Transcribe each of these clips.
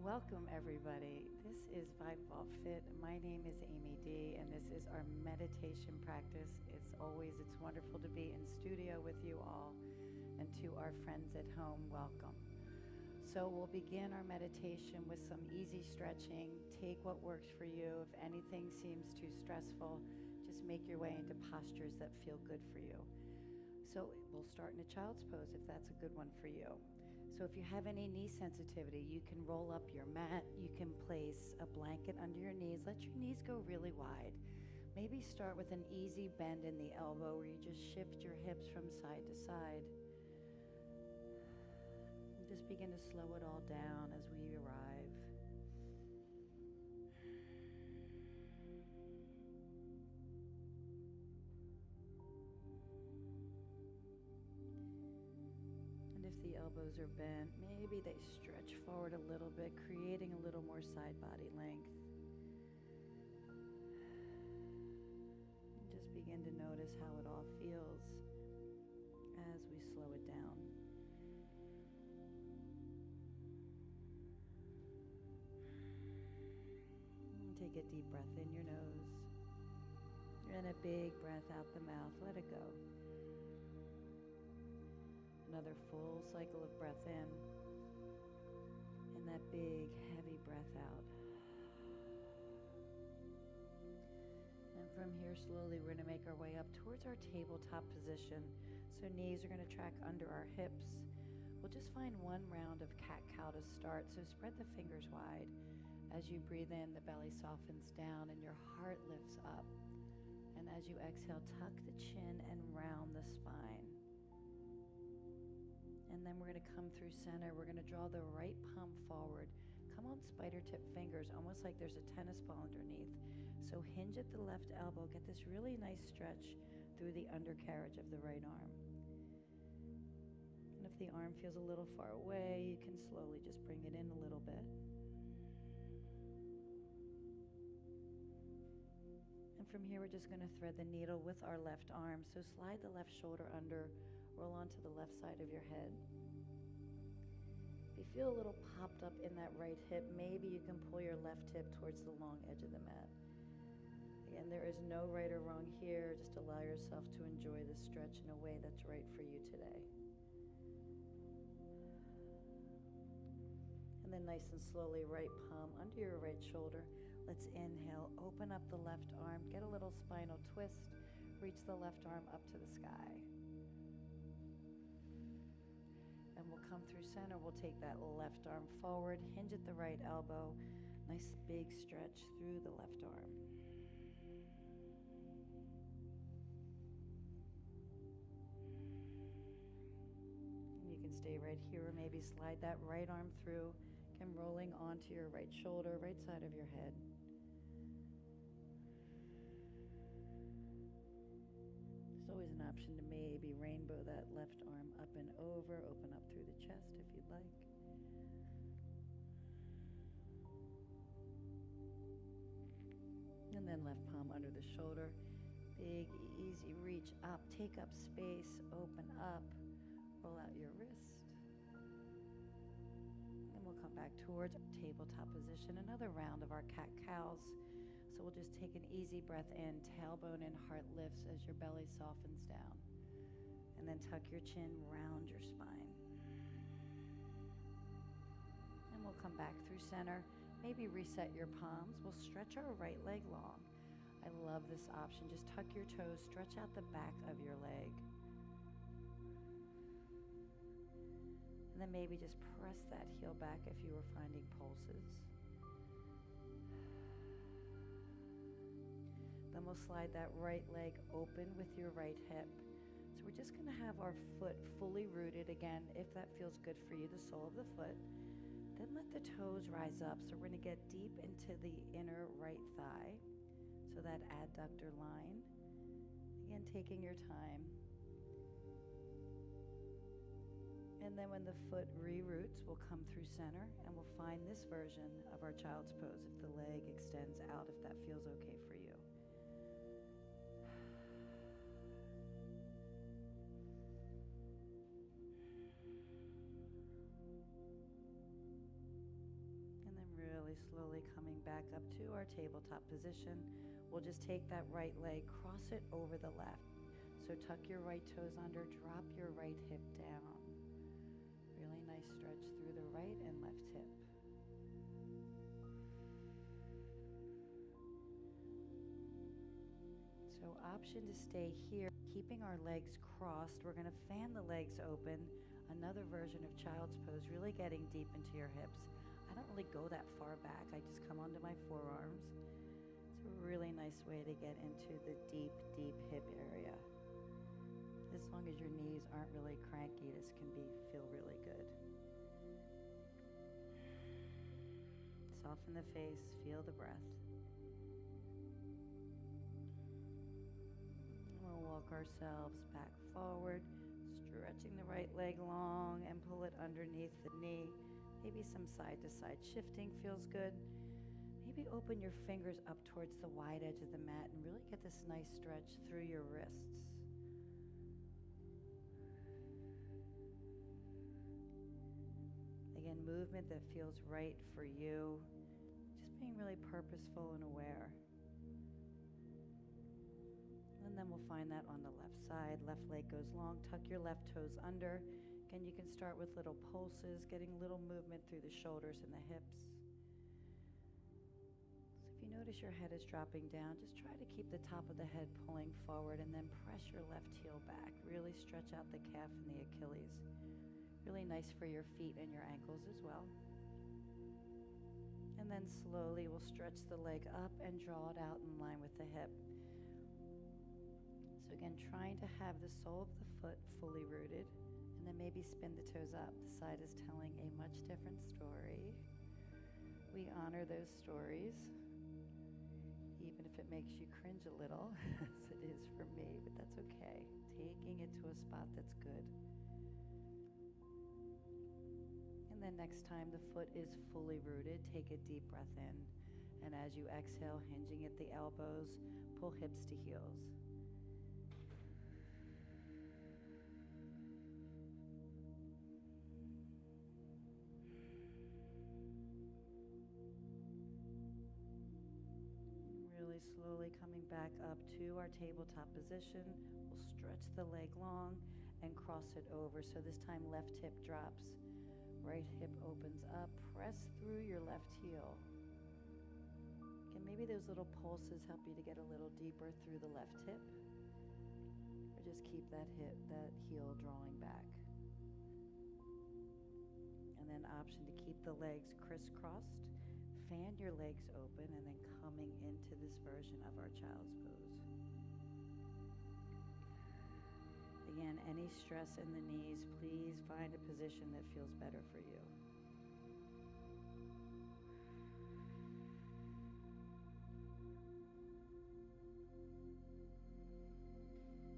Welcome, everybody. This is Vibe Vault Fit. My name is Amy D, and this is our meditation practice. It's wonderful to be in studio with you all, and to our friends at home, welcome. So we'll begin our meditation with some easy stretching. Take what works for you. If anything seems too stressful, just make your way into postures that feel good for you. So we'll start in a child's pose if that's a good one for you. So if you have any knee sensitivity, you can roll up your mat. You can place a blanket under your knees. Let your knees go really wide. Maybe start with an easy bend in the elbow where you just shift your hips from side to side. And just begin to slow it all down as we arrive. If the elbows are bent, maybe they stretch forward a little bit, creating a little more side body length. And just begin to notice how it all feels as we slow it down. And take a deep breath in your nose and a big breath out the mouth. Let it go. Another full cycle of breath in, and that big, heavy breath out. And from here, slowly, we're going to make our way up towards our tabletop position. So knees are going to track under our hips. We'll just find one round of cat-cow to start. So spread the fingers wide. As you breathe in, the belly softens down and your heart lifts up. And as you exhale, tuck the chin and round the spine. And then we're going to come through center. We're going to draw the right palm forward. Come on spider tip fingers, almost like there's a tennis ball underneath. So hinge at the left elbow. Get this really nice stretch through the undercarriage of the right arm. And if the arm feels a little far away, you can slowly just bring it in a little bit. And from here, we're just going to thread the needle with our left arm. So slide the left shoulder under. Roll onto the left side of your head. If you feel a little popped up in that right hip, maybe you can pull your left hip towards the long edge of the mat. Again, there is no right or wrong here. Just allow yourself to enjoy the stretch in a way that's right for you today. And then nice and slowly, right palm under your right shoulder. Let's inhale, open up the left arm, get a little spinal twist, reach the left arm up to the sky. And we'll come through center. We'll take that left arm forward, hinge at the right elbow. Nice big stretch through the left arm. And you can stay right here, or maybe slide that right arm through, again rolling onto your right shoulder, right side of your head. There's always an option to maybe rainbow that left arm up and over, open up through the chest if you'd like. And then left palm under the shoulder. Big, easy reach up, take up space, open up, roll out your wrist. And we'll come back towards tabletop position, another round of our cat-cows. So we'll just take an easy breath in, tailbone and heart lifts as your belly softens down. And then tuck your chin, round your spine. And we'll come back through center. Maybe reset your palms. We'll stretch our right leg long. I love this option. Just tuck your toes, stretch out the back of your leg. And then maybe just press that heel back if you were finding pulses. Then we'll slide that right leg open with your right hip. So we're just going to have our foot fully rooted again, if that feels good for you, the sole of the foot. Then let the toes rise up. So we're going to get deep into the inner right thigh, so that adductor line. Again, taking your time. And then when the foot re-roots, we'll come through center and we'll find this version of our child's pose if the leg extends out, if that feels okay for you. slowly coming back up to our tabletop position. We'll just take that right leg, cross it over the left. So tuck your right toes under, drop your right hip down. Really nice stretch through the right and left hip. So option to stay here, keeping our legs crossed. We're going to fan the legs open. Another version of child's pose, really getting deep into your hips. I don't really go that far back. I just come onto my forearms. It's a really nice way to get into the deep, deep hip area. As long as your knees aren't really cranky, this can feel really good. Soften the face, feel the breath. We'll walk ourselves back forward, stretching the right leg long and pull it underneath the knee. Maybe some side to side shifting feels good. Maybe open your fingers up towards the wide edge of the mat and really get this nice stretch through your wrists. Again, movement that feels right for you. Just being really purposeful and aware. And then we'll find that on the left side. Left leg goes long. Tuck your left toes under. Again, you can start with little pulses, getting little movement through the shoulders and the hips. So if you notice your head is dropping down, just try to keep the top of the head pulling forward and then press your left heel back. Really stretch out the calf and the Achilles. Really nice for your feet and your ankles as well. And then slowly we'll stretch the leg up and draw it out in line with the hip. So again, trying to have the sole of the foot fully rooted, and then maybe spin the toes up. The side is telling a much different story. We honor those stories, even if it makes you cringe a little, as it is for me, but that's okay. Taking it to a spot that's good. And then next time the foot is fully rooted, take a deep breath in. And as you exhale, hinging at the elbows, pull hips to heels. Really slowly coming back up to our tabletop position. We'll stretch the leg long and cross it over. So this time left hip drops. Right hip opens up, press through your left heel. Again, maybe those little pulses help you to get a little deeper through the left hip. Or just keep that heel drawing back. And then option to keep the legs crisscrossed. Fan your legs open and then coming into this version of our child's pose. Again, any stress in the knees, please find a position that feels better for you. And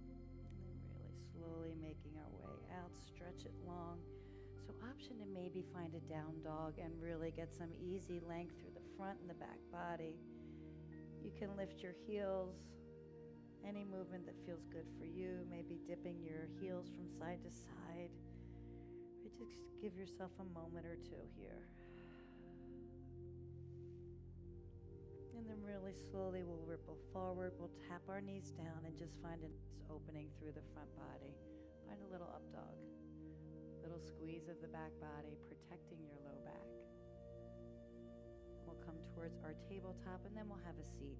then really slowly making our way out, stretch it long. So option to maybe find a down dog and really get some easy length through the front and the back body. You can lift your heels. Any movement that feels good for you, maybe dipping your heels from side to side. Or just give yourself a moment or two here. And then really slowly we'll ripple forward. We'll tap our knees down and just find a nice opening through the front body. Find a little up dog. Little squeeze of the back body, protecting your low back. We'll come towards our tabletop and then we'll have a seat.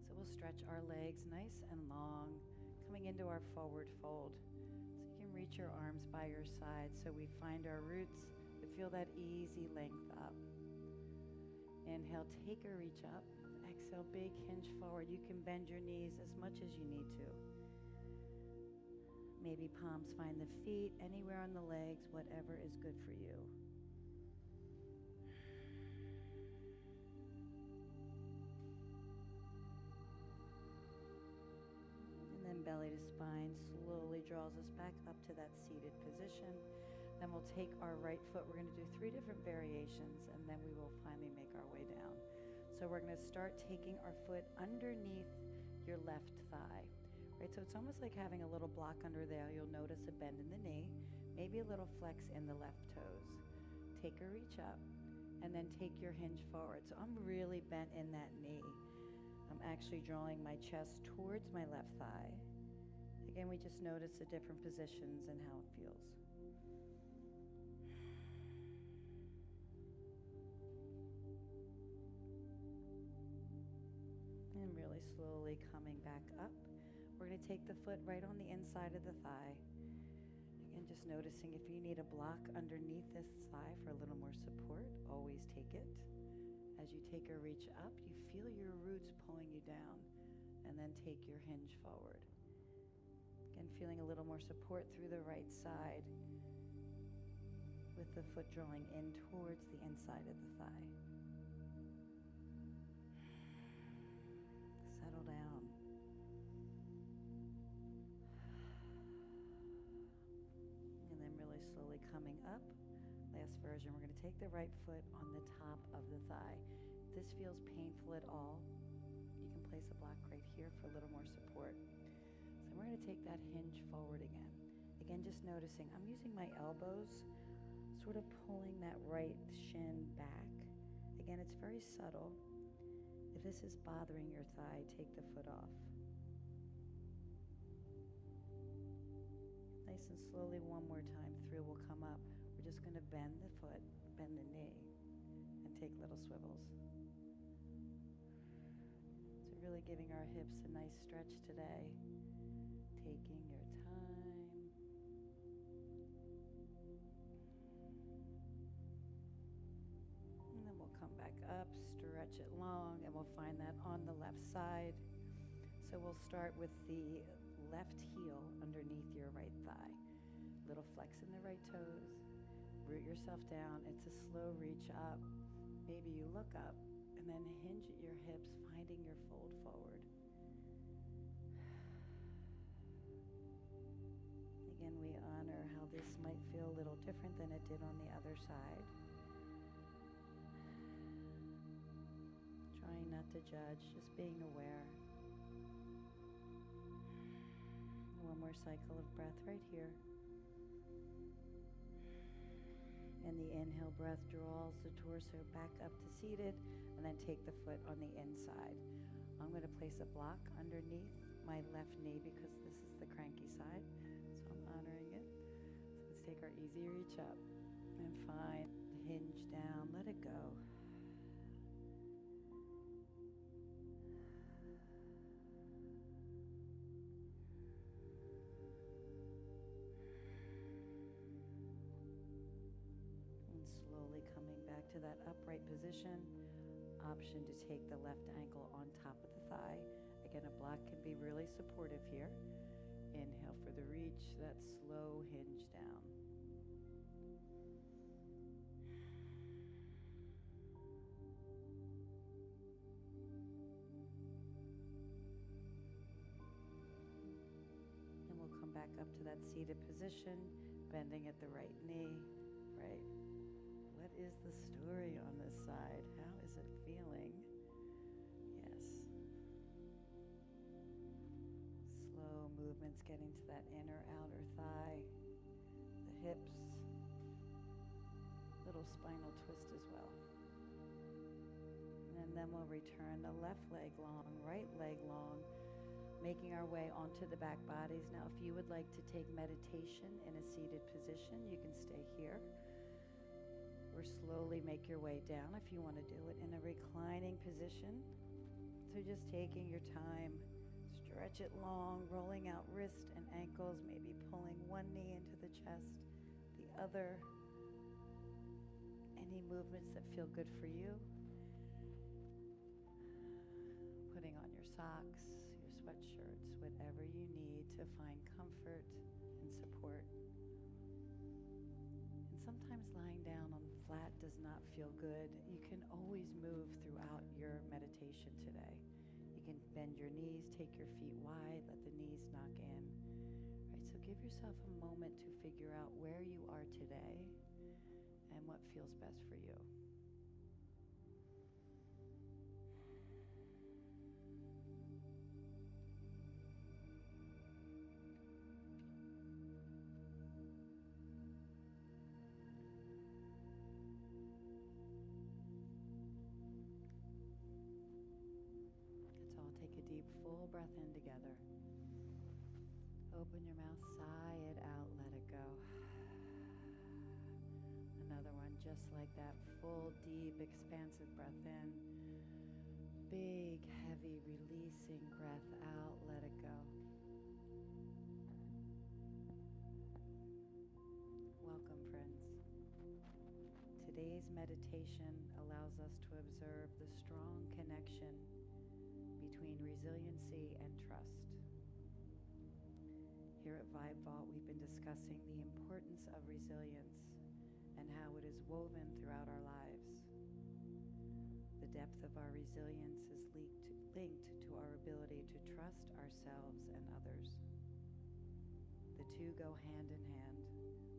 We'll stretch our legs nice and long, coming into our forward fold. So you can reach your arms by your side so we find our roots, but feel that easy length up. Inhale, take a reach up. Exhale, big hinge forward. You can bend your knees as much as you need to. Maybe palms find the feet, anywhere on the legs, whatever is good for you. Belly to spine slowly draws us back up to that seated position. Then we'll take our right foot. We're going to do 3 different variations, and then we will finally make our way down. So we're going to start taking our foot underneath your left thigh. Right, so it's almost like having a little block under there. You'll notice a bend in the knee. maybe a little flex in the left toes. Take a reach up, and then take your hinge forward. So I'm really bent in that knee. I'm actually drawing my chest towards my left thigh. Again, we just notice the different positions and how it feels. And really slowly coming back up. We're going to take the foot right on the inside of the thigh. Again, just noticing if you need a block underneath this thigh for a little more support, always take it. As you take a reach up, you feel your roots pulling you down, and then take your hinge forward. Again, feeling a little more support through the right side with the foot drawing in towards the inside of the thigh. Settle down. And then really slowly coming up. Last version, we're going to take the right foot on the top of the thigh. If this feels painful at all, you can place a block right here for a little more support. So we're going to take that hinge forward again. Again, just noticing, I'm using my elbows, sort of pulling that right shin back. Again, it's very subtle. If this is bothering your thigh, take the foot off. Nice and slowly, one more time through, we'll come up. We're just going to bend the foot, bend the knee, and take little swivels. So really giving our hips a nice stretch today. Taking your time. And then we'll come back up, stretch it long, and we'll find that on the left side. So we'll start with the left heel underneath your right thigh. Little flex in the right toes. Root yourself down. It's a slow reach up. Maybe you look up and then hinge at your hips, finding your fold forward. Again, we honor how this might feel a little different than it did on the other side. Trying not to judge, just being aware. One more cycle of breath right here. And the inhale breath draws the torso back up to seated, and then take the foot on the inside. I'm going to place a block underneath my left knee because this is the cranky side, so I'm honoring it. So let's take our easy reach up and find hinge down, let it go. Slowly coming back to that upright position. Option to take the left ankle on top of the thigh. Again, a block can be really supportive here. Inhale for the reach, that slow hinge down. And we'll come back up to that seated position, bending at the right knee, right? What is the story on this side? How is it feeling? Yes. Slow movements getting to that inner outer thigh, the hips, little spinal twist as well. And then we'll return the left leg long, right leg long, making our way onto the back bodies. Now, if you would like to take meditation in a seated position, you can stay here. Or slowly make your way down if you want to do it in a reclining position. So just taking your time, stretch it long, rolling out wrist and ankles, maybe pulling one knee into the chest, the other. Any movements that feel good for you. Putting on your socks, your sweatshirts, whatever you need to find comfort and support. Sometimes lying down on the flat does not feel good. You can always move throughout your meditation today. You can bend your knees, take your feet wide, let the knees knock in. Right, so give yourself a moment to figure out where you are today and what feels best for you. Open your mouth, sigh it out, let it go. Another one just like that, full, deep, expansive breath in. Big, heavy, releasing breath out, let it go. Welcome, friends. Today's meditation allows us to observe the strong connection between resiliency and trust. Here at Vibe Vault, we've been discussing the importance of resilience and how it is woven throughout our lives. The depth of our resilience is linked to our ability to trust ourselves and others. The two go hand in hand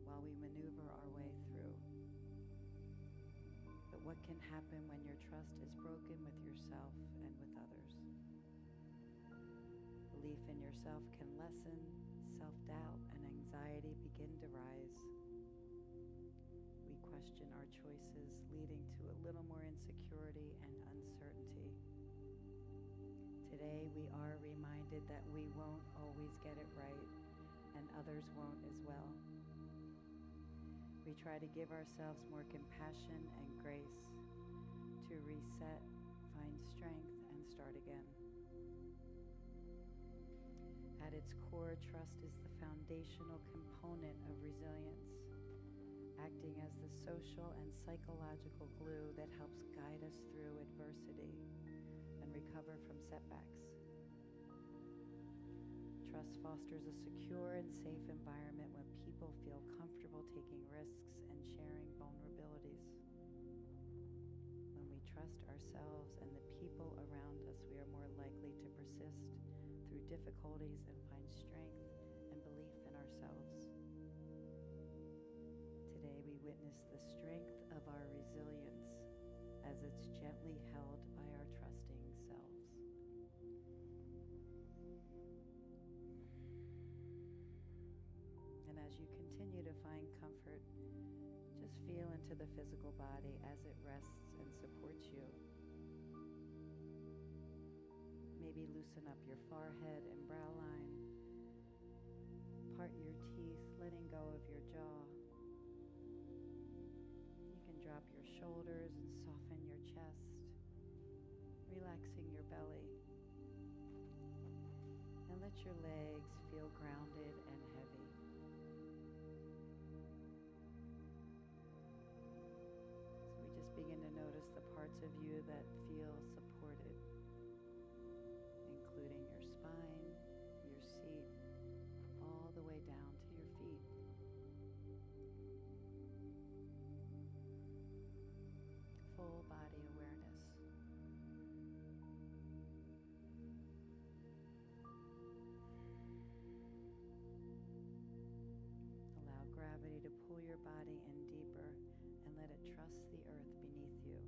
while we maneuver our way through. But what can happen when your trust is broken with yourself and with others? Belief in yourself can lessen, self-doubt and anxiety begin to rise. We question our choices, leading to a little more insecurity and uncertainty. Today, we are reminded that we won't always get it right, and others won't as well. We try to give ourselves more compassion and grace to reset, find strength, and start again. At its core, trust is the foundational component of resilience, acting as the social and psychological glue that helps guide us through adversity and recover from setbacks. Trust fosters a secure and safe environment where people feel comfortable taking risks and sharing vulnerabilities. When we trust ourselves and the people around us, we are more likely to persist through difficulties and find strength and belief in ourselves. Today we witness the strength of our resilience as it's gently held by our trusting selves. And as you continue to find comfort, just feel into the physical body as it rests and supports you. Maybe loosen up your forehead and brow line. Part your teeth, letting go of your jaw. You can drop your shoulders and soften your chest, relaxing your belly. And let your legs feel grounded and heavy. So we just begin to notice the parts of you that feel supported, including your spine, your seat, all the way down to your feet. Full body awareness. Allow gravity to pull your body in deeper and let it trust the earth beneath you.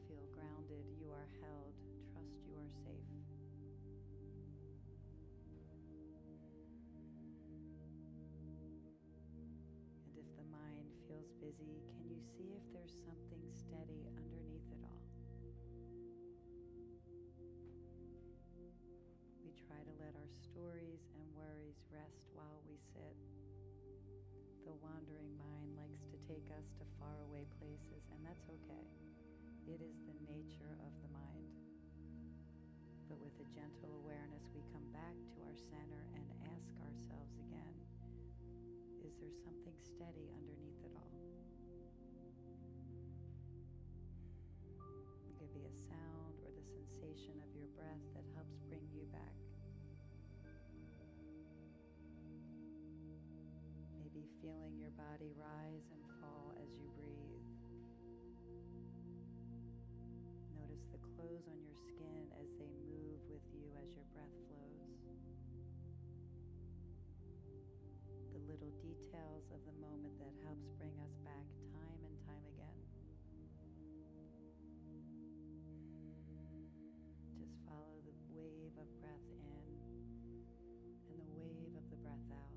Feel grounded, you are held. Trust you are safe. And if the mind feels busy, can you see if there's something steady underneath it all? We try to let our stories and worries rest while we sit. The wandering mind likes to take us to faraway places, and that's okay. It is the nature of the mind. But with a gentle awareness, we come back to our center and ask ourselves again, is there something steady underneath it all? It could be a sound or the sensation of your breath that helps bring you back. Maybe feeling your body rise and fall as you breathe. Notice the clothes on your skin as they move with you as your breath flows. The little details of the moment that helps bring us back time and time again. Just follow the wave of breath in and the wave of the breath out.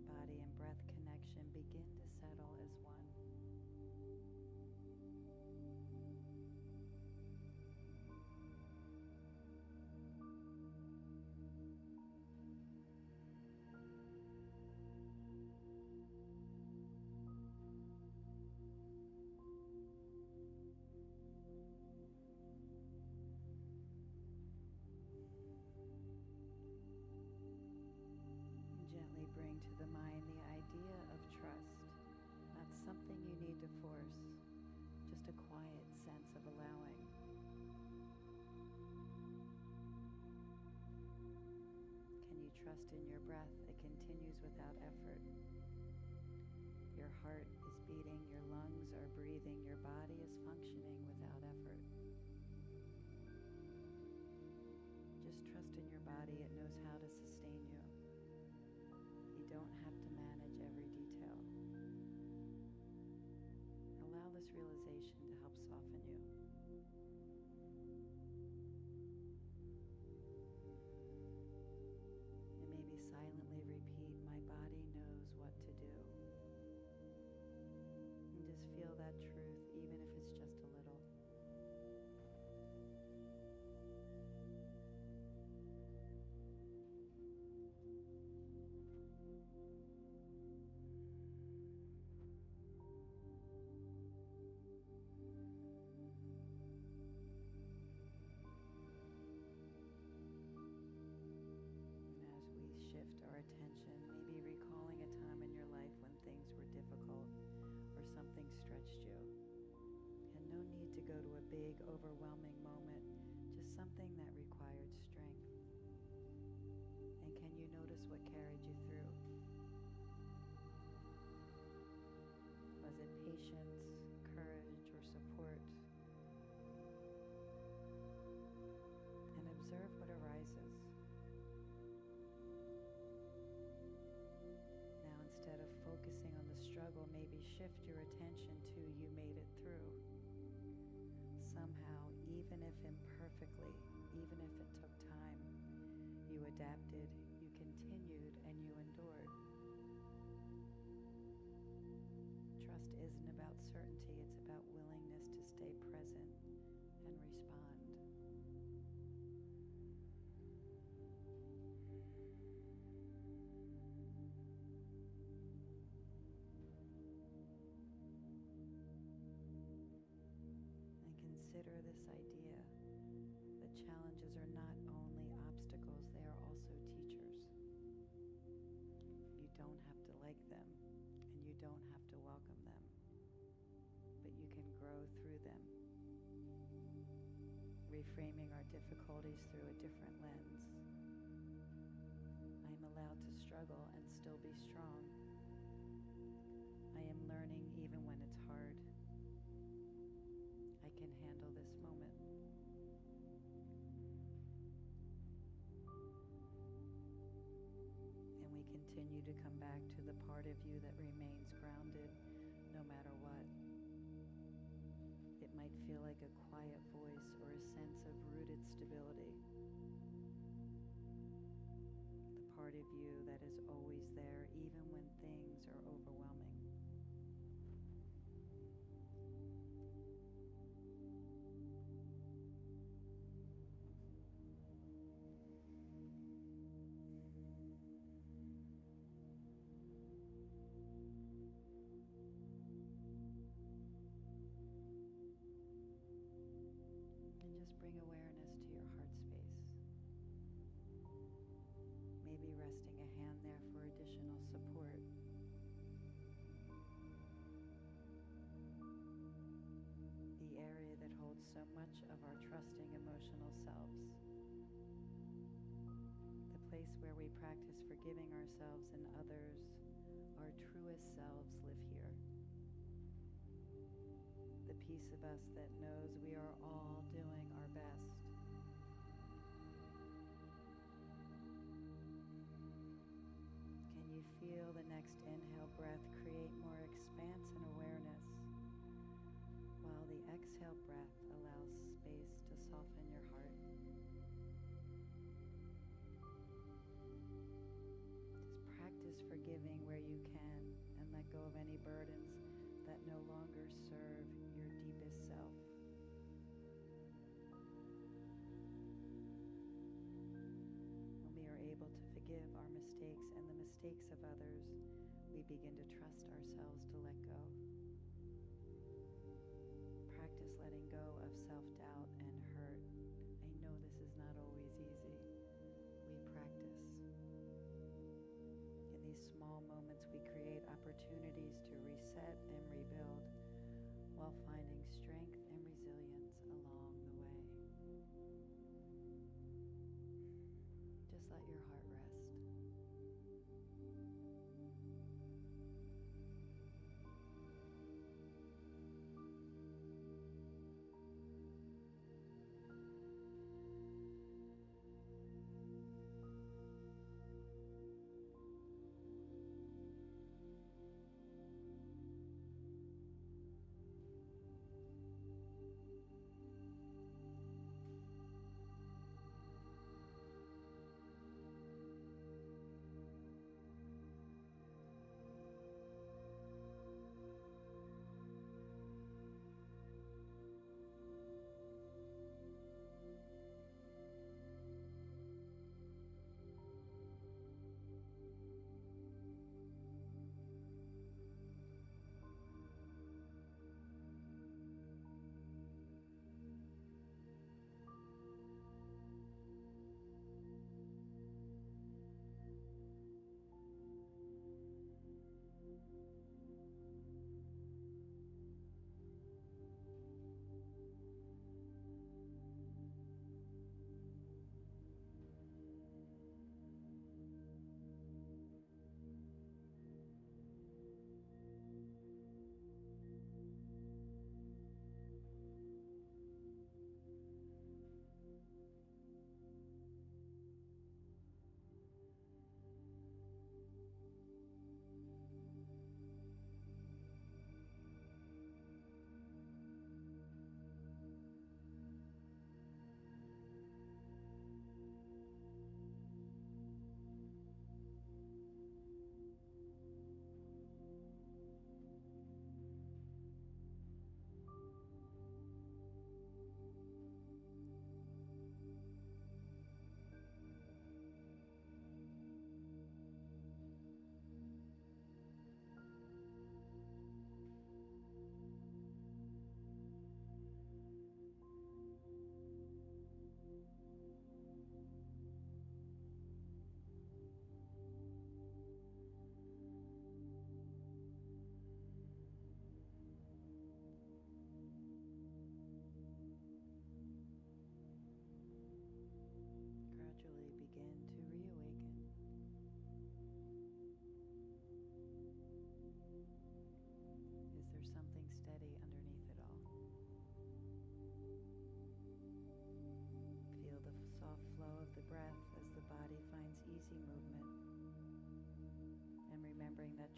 Body and breath connection begin to settle as one. into the mind the idea of trust, not something you need to force, just a quiet sense of allowing. Can you trust in your breath? It continues without effort. Your heart is beating, your lungs are breathing, your body is functioning without effort. Just trust in your body, it knows how to sustain you. You don't have to manage every detail. Allow this realization to help soften you. And maybe silently repeat, my body knows what to do. And just feel that truth, even if it's just a little. And as we shift our attention, maybe recalling a time in your life when things were difficult or something stretched you. And no need to go to a big, overwhelming moment, just something that required strength. And can you notice what carried you through? Was it patience, courage, or support? And observe what arises. Now, instead of focusing on the struggle, maybe shift your attention to you made it through. Somehow, even if imperfectly, even if it took time, you adapted, you continued, and you endured. Trust isn't about certainty, it's about willingness to stay present and respond. And consider this idea that challenges are not only obstacles, they are also teachers. You don't have to like them, and you don't have to welcome them, but you can grow through them. Reframing our difficulties through a different lens. I am allowed to struggle and still be strong. I am learning even when it's hard. I can handle this moment. And we continue to come back to the part of you that remains grounded no matter what. It might feel like a quiet voice or a sense of rooted stability. The part of you that is always there even when things are overwhelming. And just bring awareness to your heart space. Maybe resting a hand there for additional support. The area that holds so much of our trusting emotional selves. The place where we practice forgiving ourselves and others. Our truest selves live here. The piece of us that knows we are all doing our best. Can you feel the next inhale breath create more expanse and awareness, while the exhale breath allows space to soften your heart? Just practice forgiving where you can and let go of any burdens that no longer serve your deepest self. When we are able to forgive our mistakes and the mistakes of others, we begin to trust ourselves to let go. Practice letting go of self-doubt and hurt. I know this is not always easy. We practice. In these small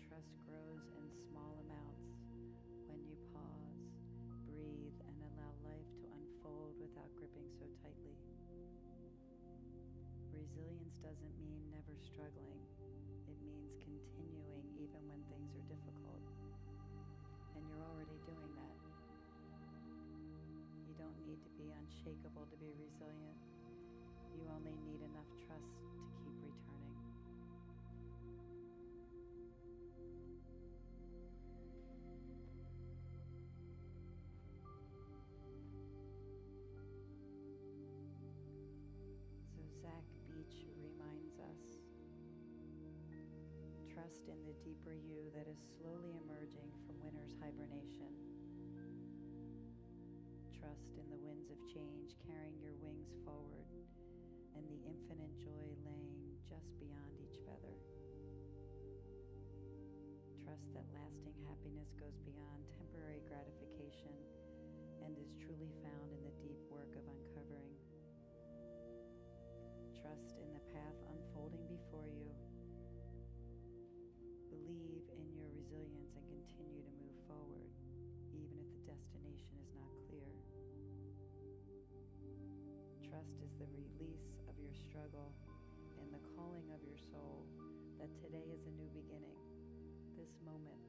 trust grows in small amounts when you pause, breathe, and allow life to unfold without gripping so tightly. Resilience doesn't mean never struggling. It means continuing even when things are difficult. And you're already doing that. You don't need to be unshakable to be resilient. You only need enough trust to keep returning. So Zach Beach reminds us, trust in the deeper you that is slowly emerging from winter's hibernation. Trust in the winds of change carrying your wings forward and the infinite joy laying just beyond each feather. Trust that lasting happiness goes beyond temporary gratification and is truly found in the deep work of uncovering. Trust in the path unfolding before you. Believe in your resilience and continue to move forward, even if the destination is not clear. Trust is the release of your struggle and the calling of your soul that today is a new beginning. This moment,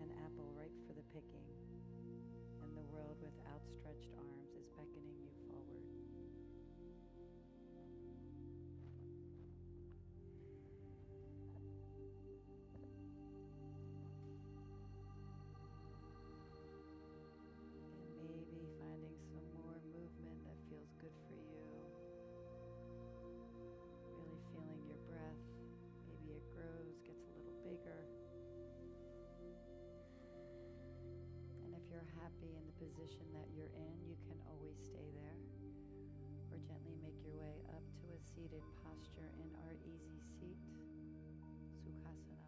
an apple ripe for the picking, and the world with outstretched arms is beckoning you forward. Good for you. Really feeling your breath. Maybe it grows, gets a little bigger. And if you're happy in the position that you're in, you can always stay there. Or gently make your way up to a seated posture in our easy seat, Sukhasana.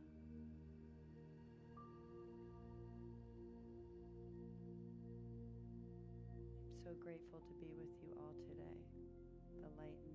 So grateful to be with you all today. The light and